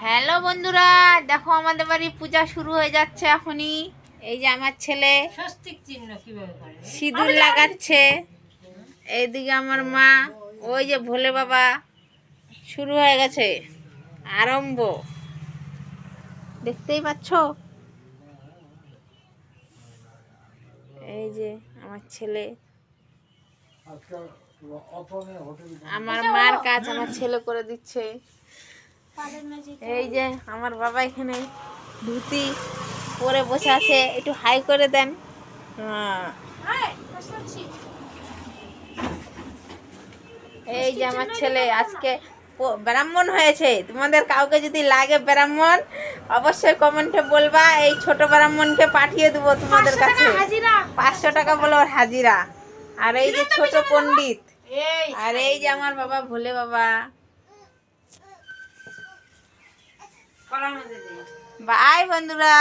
Hello বন্ধুরা, দেখো আমাদের বাড়ি পূজা শুরু হয়ে যাচ্ছে এখনই। এই যে আমার ছেলে স্বস্তিক চিহ্ন কিভাবে করে সিঁদুর লাগাচ্ছে, এইদিকে আমার মা, ওই যে ভোলে বাবা, শুরু হয়ে গেছে আরম্ভ, দেখতেই পাচ্ছ। এই যে আমার ছেলে, আমার মার কাজ আমার ছেলে করে দিচ্ছে। এই যে আমার বাবা এখানে ধুতি পরে বসে আছে, একটু হাই করে দেন। এই যে আমার ছেলে আজকে ব্রাহ্মণ হয়েছে। তোমাদের কাউকে যদি লাগে ব্রাহ্মণ, অবশ্যই কমেন্টে বলবা, এই ছোট ব্রাহ্মণকে পাঠিয়ে দেবো তোমাদের কাছে। 500 টাকা বলো ওর হাজিরা। আর এই যে ছোট পণ্ডিত, আর এই যে আমার বাবা ভোলে বাবা। বাই বন্ধুরা।